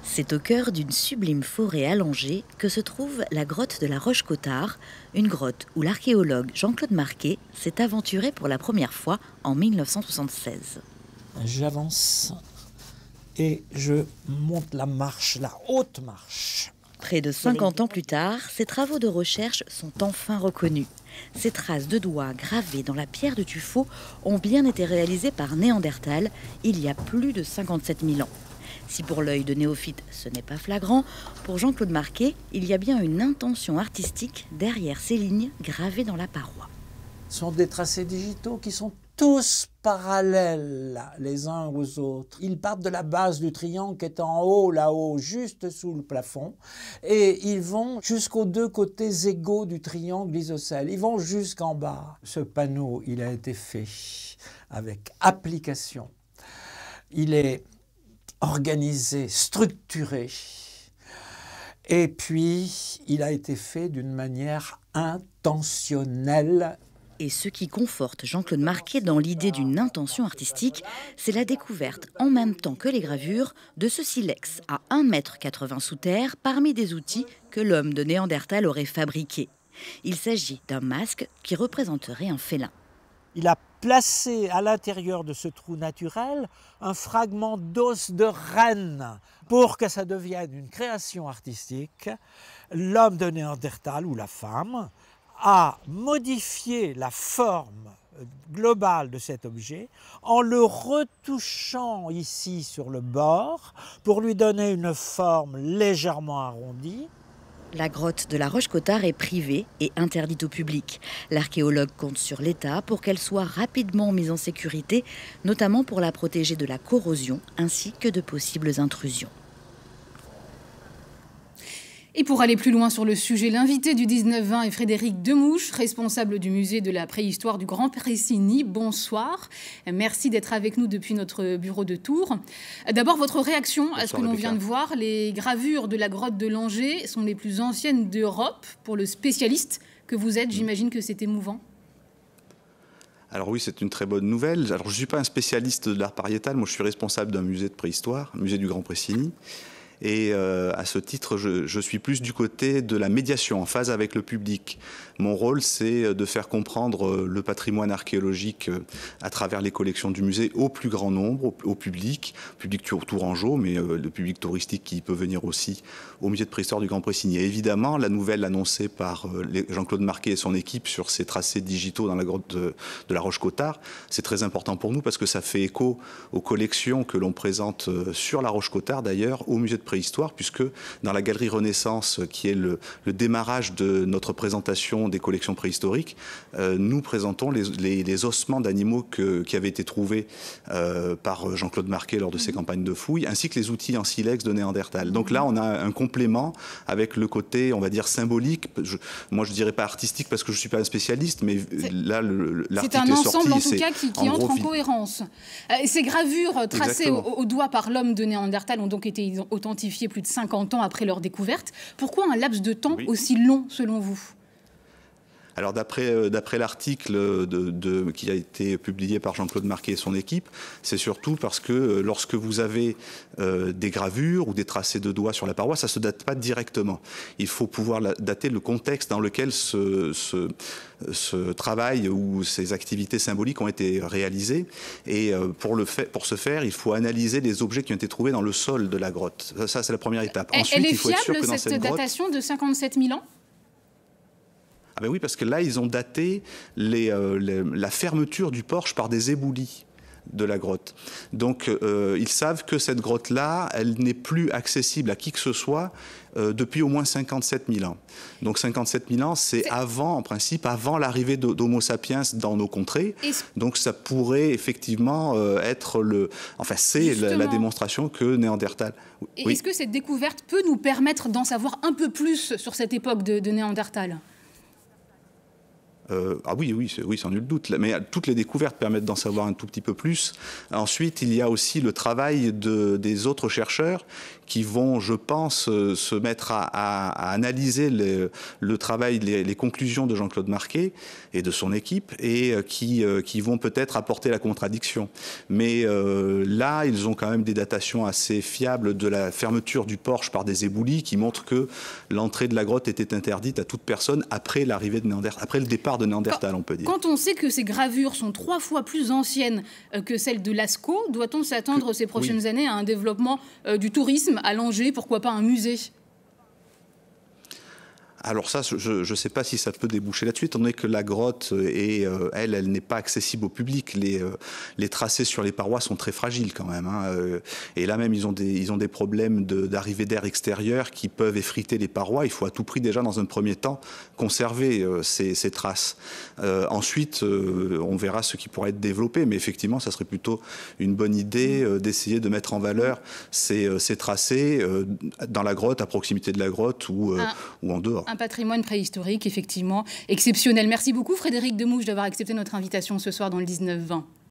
C'est au cœur d'une sublime forêt allongée que se trouve la grotte de la Roche-Cottard, une grotte où l'archéologue Jean-Claude Marquet s'est aventuré pour la première fois en 1976. J'avance et je monte la marche, la haute marche. Près de 50 ans plus tard, ces travaux de recherche sont enfin reconnus. Ces traces de doigts gravées dans la pierre de tuffeau ont bien été réalisées par Néandertal il y a plus de 57 000 ans. Si pour l'œil de néophyte ce n'est pas flagrant, pour Jean-Claude Marquet, il y a bien une intention artistique derrière ces lignes gravées dans la paroi. Ce sont des tracés digitaux qui sont tous parallèles les uns aux autres. Ils partent de la base du triangle qui est en haut, là-haut, juste sous le plafond, et ils vont jusqu'aux deux côtés égaux du triangle isocèle. Ils vont jusqu'en bas. Ce panneau, il a été fait avec application. Il est organisé, structuré, et puis il a été fait d'une manière intentionnelle. Et ce qui conforte Jean-Claude Marquet dans l'idée d'une intention artistique, c'est la découverte, en même temps que les gravures, de ce silex à 1,80 m sous terre parmi des outils que l'homme de Néandertal aurait fabriqués. Il s'agit d'un masque qui représenterait un félin. Il a placé à l'intérieur de ce trou naturel un fragment d'os de renne. Pour que ça devienne une création artistique, l'homme de Néandertal ou la femme a modifié la forme globale de cet objet en le retouchant ici sur le bord pour lui donner une forme légèrement arrondie. La grotte de la Roche-Cottard est privée et interdite au public. L'archéologue compte sur l'État pour qu'elle soit rapidement mise en sécurité, notamment pour la protéger de la corrosion ainsi que de possibles intrusions. Et pour aller plus loin sur le sujet, l'invité du 19-20 est Frédéric Demouche, responsable du musée de la préhistoire du Grand Pressigny. Bonsoir. Merci d'être avec nous depuis notre bureau de Tours. D'abord, votre réaction à ce que l'on vient de voir. Les gravures de la grotte de Langeais sont les plus anciennes d'Europe. Pour le spécialiste que vous êtes, j'imagine que c'est émouvant. Alors oui, c'est une très bonne nouvelle. Alors je ne suis pas un spécialiste de l'art pariétal. Moi, je suis responsable d'un musée de préhistoire, le musée du Grand Pressigny. Et à ce titre, je suis plus du côté de la médiation, en phase avec le public. Mon rôle, c'est de faire comprendre le patrimoine archéologique à travers les collections du musée au plus grand nombre, au public tourangeau, mais le public touristique qui peut venir aussi au musée de préhistoire du Grand Pressigny. Et évidemment, la nouvelle annoncée par Jean-Claude Marquet et son équipe sur ces tracés digitaux dans la grotte de la Roche-Cottard, c'est très important pour nous parce que ça fait écho aux collections que l'on présente sur la Roche-Cottard, d'ailleurs, au musée de préhistoire, puisque dans la galerie Renaissance, qui est le démarrage de notre présentation des collections préhistoriques, nous présentons les ossements d'animaux qui avaient été trouvés par Jean-Claude Marquet lors de ses campagnes de fouilles, ainsi que les outils en silex de Néandertal. Donc là, on a un complément avec le côté, on va dire, symbolique. Moi, je dirais pas artistique parce que je suis pas un spécialiste, mais là, l'article est sorti. C'est un ensemble, en tout cas, qui entre en cohérence. Ces gravures tracées au doigt par l'homme de Néandertal ont donc été authentifiées plus de 50 ans après leur découverte. Pourquoi un laps de temps aussi long, selon vous ? Alors d'après l'article qui a été publié par Jean-Claude Marquet et son équipe, c'est surtout parce que lorsque vous avez des gravures ou des tracés de doigts sur la paroi, ça ne se date pas directement. Il faut pouvoir dater le contexte dans lequel ce travail ou ces activités symboliques ont été réalisées. Et pour ce faire, il faut analyser les objets qui ont été trouvés dans le sol de la grotte. Ça, c'est la première étape. Ensuite, elle est fiable, cette datation de 57 000 ans ? Ah ben oui, parce que là, ils ont daté la fermeture du porche par des éboulis de la grotte. Donc, ils savent que cette grotte-là, elle n'est plus accessible à qui que ce soit depuis au moins 57 000 ans. Donc, 57 000 ans, c'est avant, en principe, avant l'arrivée d'Homo sapiens dans nos contrées. Donc, ça pourrait effectivement être c'est la démonstration que Néandertal... Et est-ce que cette découverte peut nous permettre d'en savoir un peu plus sur cette époque de Néandertal ? Oui, sans nul doute. Mais toutes les découvertes permettent d'en savoir un tout petit peu plus. Ensuite, il y a aussi le travail des autres chercheurs qui vont, je pense, se mettre à analyser le travail, les conclusions de Jean-Claude Marquet et de son équipe, et qui vont peut-être apporter la contradiction. Mais là, ils ont quand même des datations assez fiables de la fermeture du porche par des éboulis qui montrent que l'entrée de la grotte était interdite à toute personne après l'arrivée de Néandertal, après le départ de Néandertal, on peut dire. Quand on sait que ces gravures sont 3 fois plus anciennes que celles de Lascaux, doit-on s'attendre ces prochaines années à un développement du tourisme à Langeais, pourquoi pas un musée ? Alors ça, je ne sais pas si ça peut déboucher là-dessus, étant donné que la grotte, elle n'est pas accessible au public. Les tracés sur les parois sont très fragiles quand même. Et là même, ils ont des problèmes d'arrivée d'air extérieur qui peuvent effriter les parois. Il faut à tout prix déjà, dans un premier temps, conserver ces traces. Ensuite, on verra ce qui pourrait être développé. Mais effectivement, ça serait plutôt une bonne idée d'essayer de mettre en valeur ces tracés dans la grotte, à proximité de la grotte ou en dehors. Un patrimoine préhistorique, effectivement, exceptionnel. Merci beaucoup, Frédéric Demouche, d'avoir accepté notre invitation ce soir dans le 19-20.